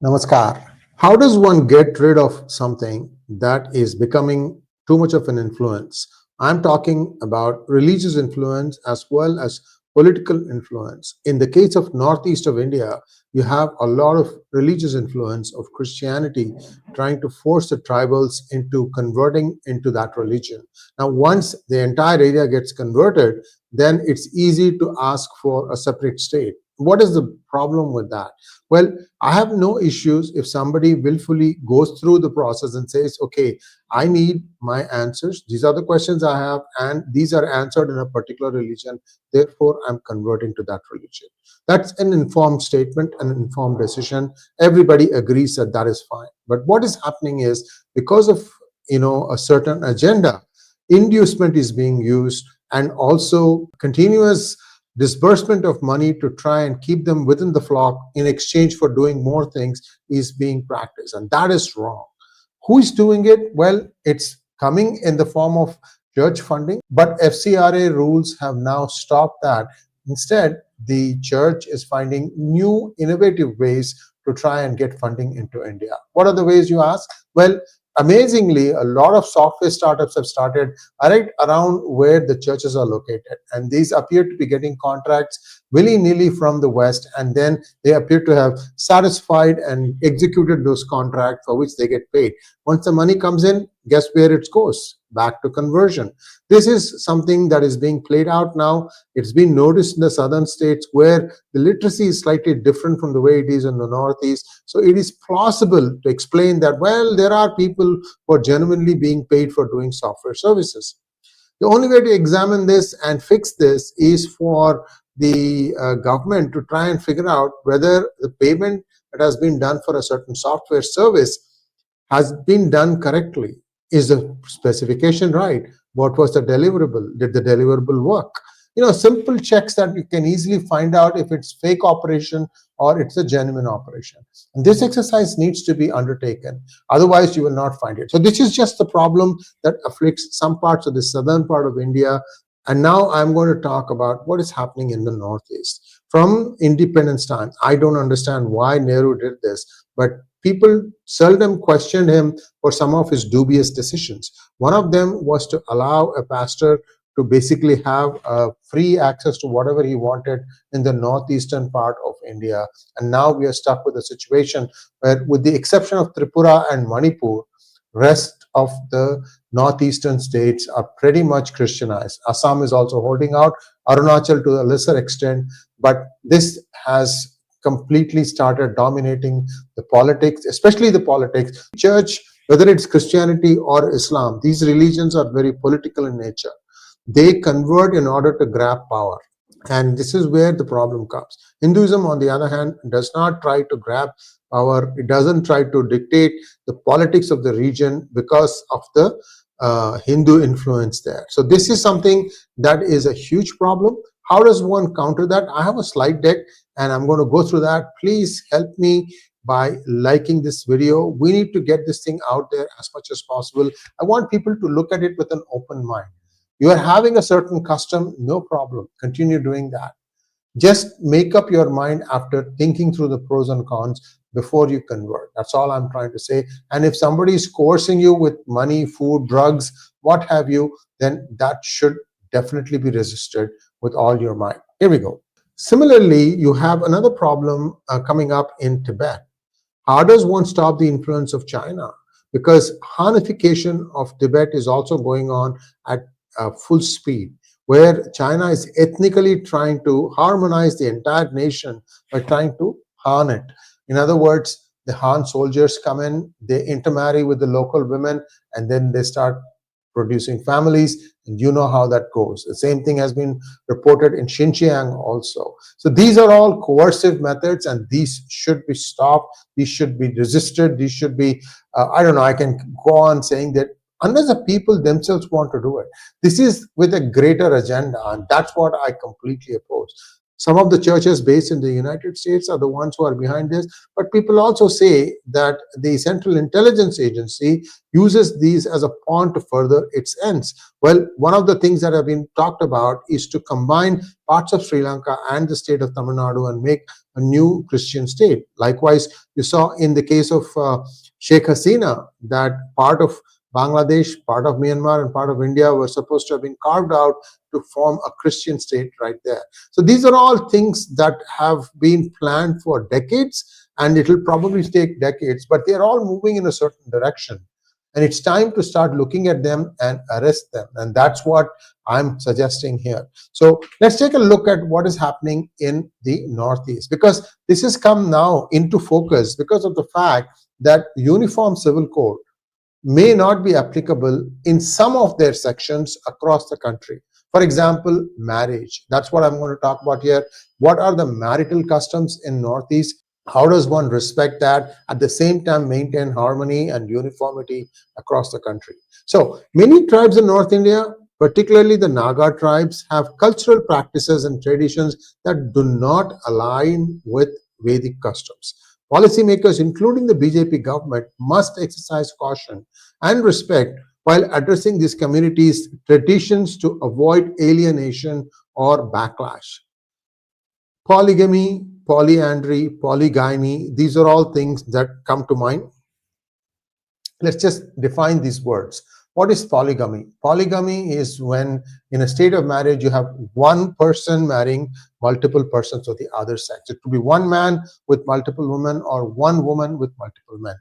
Namaskar. How does one get rid of something that is becoming too much of an influence? I'm talking about religious influence as well as political influence. In the case of northeast of India, you have a lot of religious influence of Christianity trying to force the tribals into converting into that religion. Now, once the entire area gets converted, then it's easy to ask for a separate state. What is the problem with that? Well, I have no issues if somebody willfully goes through the process and says, okay, I need my answers. These are the questions I have, and these are answered in a particular religion. Therefore, I'm converting to that religion. That's an informed statement, an informed decision. Everybody agrees that that is fine. But what is happening is because of a certain agenda, inducement is being used, and also continuous disbursement of money to try and keep them within the flock in exchange for doing more things is being practiced, and that is wrong. Who is doing it? Well, it's coming in the form of church funding, but FCRA rules have now stopped that. Instead, the church is finding new innovative ways to try and get funding into India. What are the ways, you ask? Well, amazingly, a lot of software startups have started right around where the churches are located, and these appear to be getting contracts willy-nilly from the West, and then they appear to have satisfied and executed those contracts for which they get paid. Once the money comes in, guess where it goes? Back to conversion. This is something that is being played out now. It's been noticed in the southern states where the literacy is slightly different from the way it is in the Northeast. So it is plausible to explain that, well, there are people who are genuinely being paid for doing software services. The only way to examine this and fix this is for the government to try and figure out whether the payment that has been done for a certain software service has been done correctly. Is the specification right? What was the deliverable? Did the deliverable work? Simple checks that you can easily find out if it's fake operation or it's a genuine operation. And this exercise needs to be undertaken. Otherwise, you will not find it. So this is just the problem that afflicts some parts of the southern part of India. And now I'm going to talk about what is happening in the Northeast. From independence time, I don't understand why Nehru did this, but people seldom questioned him for some of his dubious decisions. One of them was to allow a pastor to basically have free access to whatever he wanted in the northeastern part of India. And now we are stuck with a situation where, with the exception of Tripura and Manipur, rest of the northeastern states are pretty much Christianized. Assam is also holding out, Arunachal to a lesser extent, but this has completely started dominating the politics, especially the politics. Church, whether it's Christianity or Islam, these religions are very political in nature. They convert in order to grab power. And this is where the problem comes. Hinduism, on the other hand, does not try to grab power. It doesn't try to dictate the politics of the region because of the Hindu influence there. So this is something that is a huge problem. How does one counter that? I have a slide deck and I'm going to go through that. Please help me by liking this video. We need to get this thing out there as much as possible. I want people to look at it with an open mind. You are having a certain custom, no problem. Continue doing that. Just make up your mind after thinking through the pros and cons before you convert. That's all I'm trying to say. And if somebody is coercing you with money, food, drugs, what have you, then that should definitely be resisted with all your might. Here we go. Similarly, you have another problem coming up in Tibet. How does one stop the influence of China? Because Hanification of Tibet is also going on at full speed, where China is ethnically trying to harmonize the entire nation by trying to Han it. In other words, the Han soldiers come in, they intermarry with the local women, and then they start producing families, and you know how that goes. The same thing has been reported in Xinjiang also. So these are all coercive methods, and these should be stopped. These should be resisted. These should be, I don't know, I can go on saying that unless the people themselves want to do it. This is with a greater agenda, and that's what I completely oppose. Some of the churches based in the United States are the ones who are behind this, but people also say that the Central Intelligence Agency uses these as a pawn to further its ends. Well, one of the things that have been talked about is to combine parts of Sri Lanka and the state of Tamil Nadu and make a new Christian state. Likewise, you saw in the case of Sheikh Hasina that part of Bangladesh, part of Myanmar, and part of India were supposed to have been carved out to form a Christian state right there. So these are all things that have been planned for decades, and it will probably take decades, but they are all moving in a certain direction. And it's time to start looking at them and arrest them. And that's what I'm suggesting here. So let's take a look at what is happening in the Northeast, because this has come now into focus because of the fact that Uniform Civil Code may not be applicable in some of their sections across the country. For example, marriage. That's what I'm going to talk about here. What are the marital customs in Northeast? How does one respect that, at the same time maintain harmony and uniformity across the country? So many tribes in North India, particularly the Naga tribes, have cultural practices and traditions that do not align with Vedic customs. Policymakers, including the BJP government, must exercise caution and respect while addressing these communities' traditions to avoid alienation or backlash. Polygamy, polyandry, polygyny, these are all things that come to mind. Let's just define these words. What is polygamy? Polygamy is when in a state of marriage you have one person marrying multiple persons of the other sex. It could be one man with multiple women or one woman with multiple men.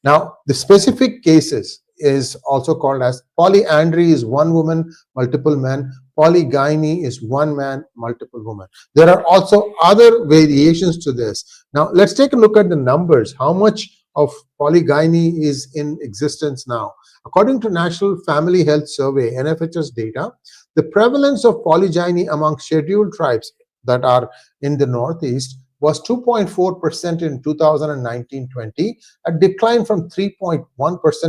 Now, the specific cases is also called as polyandry is one woman, multiple men. Polygyny is one man, multiple women. There are also other variations to this. Now, let's take a look at the numbers. How much of polygyny is in existence now? According to National Family Health Survey, NFHS data, the prevalence of polygyny among scheduled tribes that are in the Northeast was 2.4% in 2019-20, a decline from 3.1%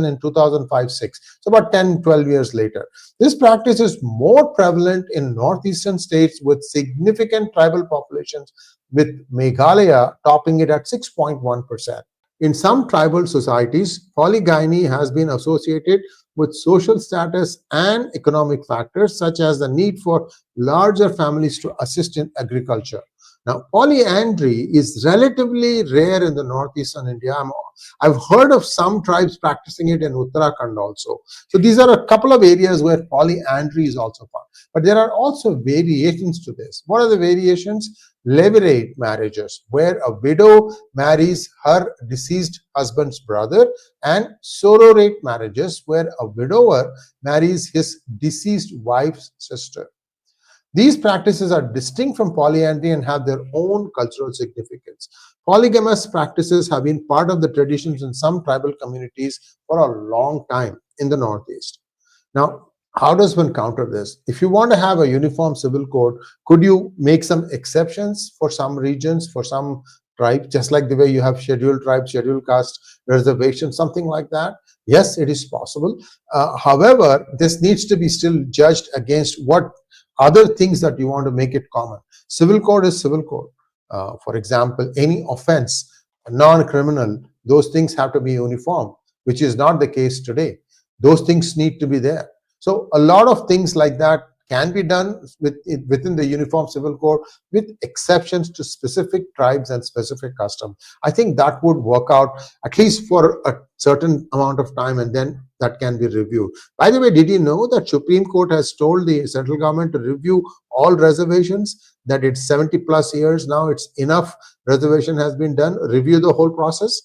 in 2005-06, so about 10-12 years later. This practice is more prevalent in northeastern states with significant tribal populations, with Meghalaya topping it at 6.1%. In some tribal societies, polygyny has been associated with social status and economic factors such as the need for larger families to assist in agriculture. Now, polyandry is relatively rare in the northeastern India. I've heard of some tribes practicing it in Uttarakhand also. So these are a couple of areas where polyandry is also found. But there are also variations to this. What are the variations? Levirate marriages, where a widow marries her deceased husband's brother, and sororate marriages, where a widower marries his deceased wife's sister. These practices are distinct from polyandry and have their own cultural significance. Polygamous practices have been part of the traditions in some tribal communities for a long time in the Northeast. Now, how does one counter this? If you want to have a uniform civil code, could you make some exceptions for some regions, for some tribes, just like the way you have scheduled tribes, scheduled caste, reservations, something like that? Yes, it is possible. However, this needs to be still judged against what other things that you want to make it common. Civil code is civil code. For example, any offense, non-criminal, those things have to be uniform, which is not the case today. Those things need to be there. So a lot of things like that can be done within the Uniform Civil Code, with exceptions to specific tribes and specific customs. I think that would work out at least for a certain amount of time, and then that can be reviewed. By the way, did you know that Supreme Court has told the central government to review all reservations, that it's 70 plus years now, it's enough reservation has been done, review the whole process?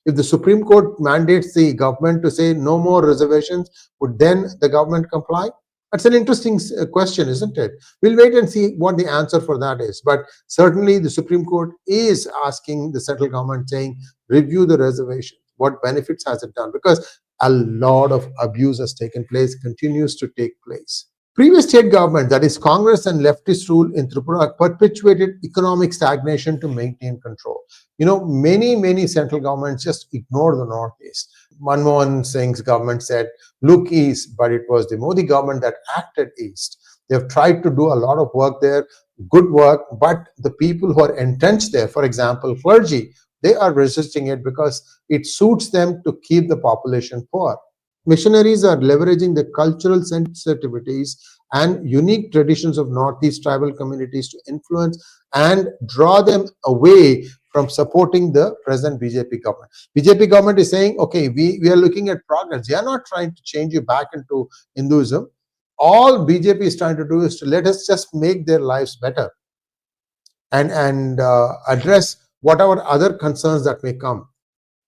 If the Supreme Court mandates the government to say no more reservations, would then the government comply? That's an interesting question, isn't it? We'll wait and see what the answer for that is. But certainly the Supreme Court is asking the central government, saying, review the reservation. What benefits has it done? Because a lot of abuse has taken place, continues to take place. Previous state government, that is Congress and leftist rule in Tripura, perpetuated economic stagnation to maintain control. You know, many central governments just ignore the Northeast. Manmohan Singh's government said, look east, but it was the Modi government that acted east. They've tried to do a lot of work there. good work, but the people who are entrenched there, for example, clergy, they are resisting it because it suits them to keep the population poor. Missionaries are leveraging the cultural sensitivities and unique traditions of Northeast tribal communities to influence and draw them away from supporting the present BJP government. BJP government is saying, okay, we are looking at progress. They are not trying to change you back into Hinduism. All BJP is trying to do is to let us just make their lives better and address whatever other concerns that may come.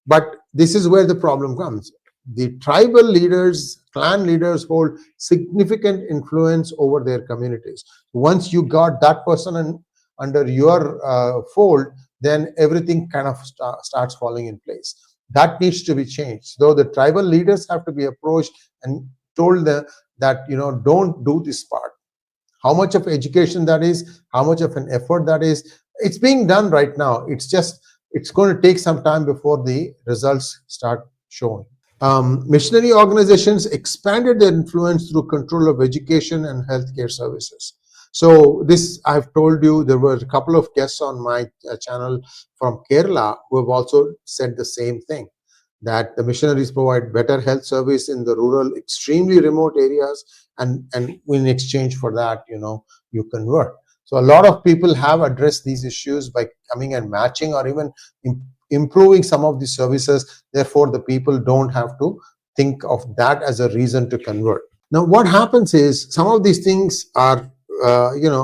But this is where the problem comes. The tribal leaders, clan leaders hold significant influence over their communities. Once you got that person under your fold, then everything kind of starts falling in place. That needs to be changed. Though the tribal leaders have to be approached and told them that, don't do this part. How much of education that is, how much of an effort that is, it's being done right now. It's going to take some time before the results start showing. Missionary organizations expanded their influence through control of education and healthcare services. So this, I've told you, there were a couple of guests on my channel from Kerala who have also said the same thing, that the missionaries provide better health service in the rural, extremely remote areas, and in exchange for that, you convert. So a lot of people have addressed these issues by coming and matching or even improving some of the services. Therefore, the people don't have to think of that as a reason to convert. Now, what happens is some of these things are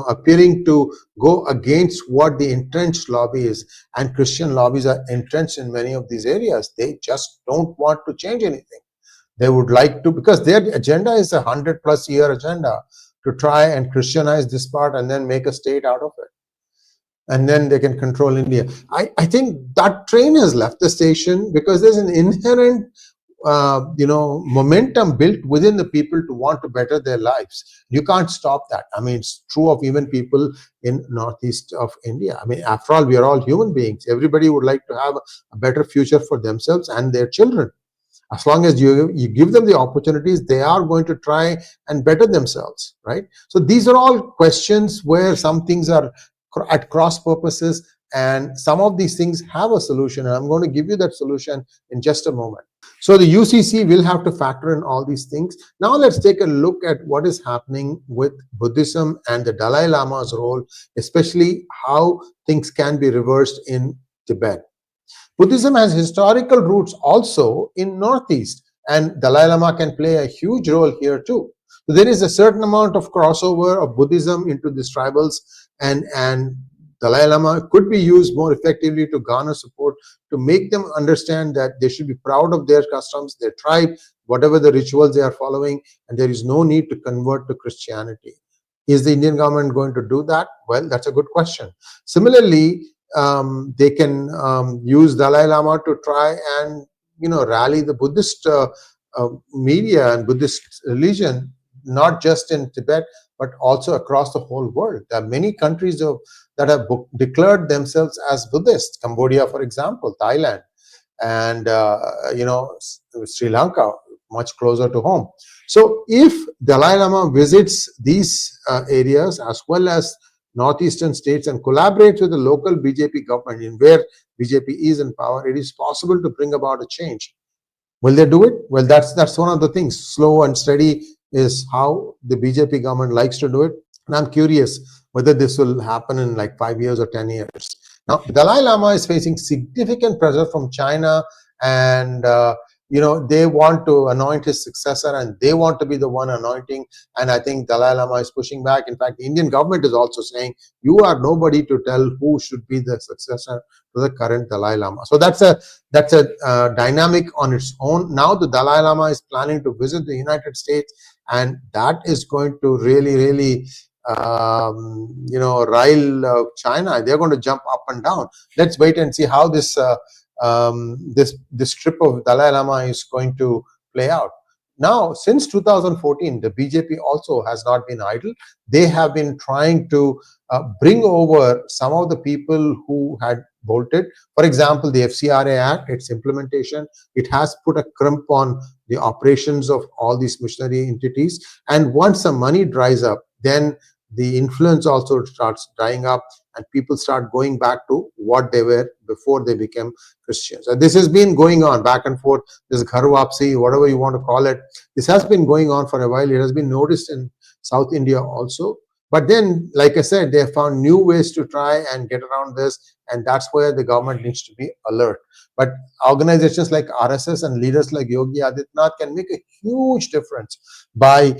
appearing to go against what the entrenched lobby is, and Christian lobbies are entrenched in many of these areas. They just don't want to change anything. They would like to, because their agenda is a 100+ year agenda to try and Christianize this part and then make a state out of it. And then they can control India. I think that train has left the station because there's an inherent momentum built within the people to want to better their lives. You can't stop that. I mean, it's true of even people in Northeast of India. I mean, after all, we are all human beings. Everybody would like to have a better future for themselves and their children. As long as you give them the opportunities, they are going to try and better themselves, right? So these are all questions where some things are at cross purposes, and some of these things have a solution, and I'm going to give you that solution in just a moment. So the UCC will have to factor in all these things. Now let's take a look at what is happening with Buddhism and the Dalai Lama's role, especially how things can be reversed in Tibet. Buddhism has historical roots also in Northeast, and Dalai Lama can play a huge role here too. So there is a certain amount of crossover of Buddhism into these tribals, and Dalai Lama could be used more effectively to garner support, to make them understand that they should be proud of their customs, their tribe, whatever the rituals they are following, and there is no need to convert to Christianity. Is the Indian government going to do that? Well, that's a good question. Similarly, they can use Dalai Lama to try and rally the Buddhist media and Buddhist religion, not just in Tibet but also across the whole world. There are many countries that have declared themselves as Buddhist. Cambodia, for example, Thailand, and Sri Lanka, much closer to home. So if Dalai Lama visits these areas as well as northeastern states and collaborates with the local BJP government in where BJP is in power, it is possible to bring about a change. Will they do it? Well, that's one of the things. Slow and steady is how the BJP government likes to do it. And I'm curious whether this will happen in like 5 years or 10 years. Now, Dalai Lama is facing significant pressure from China, and they want to anoint his successor, and they want to be the one anointing. And I think Dalai Lama is pushing back. In fact, the Indian government is also saying, you are nobody to tell who should be the successor to the current Dalai Lama. So that's a dynamic on its own. Now the Dalai Lama is planning to visit the United States, and that is going to really rile China. They're going to jump up and down. Let's wait and see how this trip of Dalai Lama is going to play out. Now, since 2014, the BJP also has not been idle. They have been trying to bring over some of the people who had bolted. For example, the 𝗪𝗎𝗄 Act, its implementation, it has put a crimp on the operations of all these missionary entities. And once the money dries up, then the influence also starts drying up, and people start going back to what they were before they became Christians. And this has been going on back and forth. This 𝗪𝗧𝗪𝗀, whatever you want to call it, this has been going on for a while. It has been noticed in South India also. But then, like I said, they have found new ways to try and get around this, and that's where the government needs to be alert. But organizations like RSS and leaders like Yogi Adityanath can make a huge difference by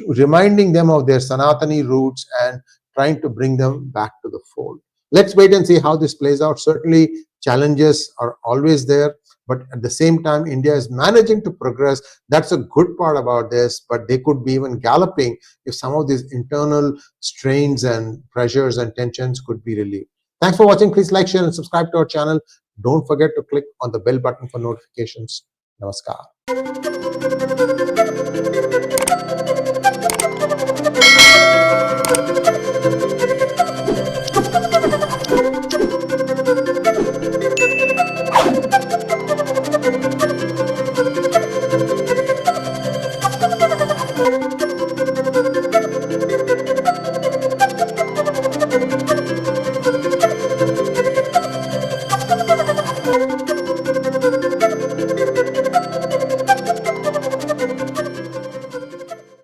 reminding them of their Sanatani roots and trying to bring them back to the fold. Let's wait and see how this plays out. Certainly, challenges are always there, but at the same time, India is managing to progress. That's a good part about this, but they could be even galloping if some of these internal strains and pressures and tensions could be relieved. Thanks for watching. Please like, share, and subscribe to our channel. Don't forget to click on the bell button for notifications. Namaskar.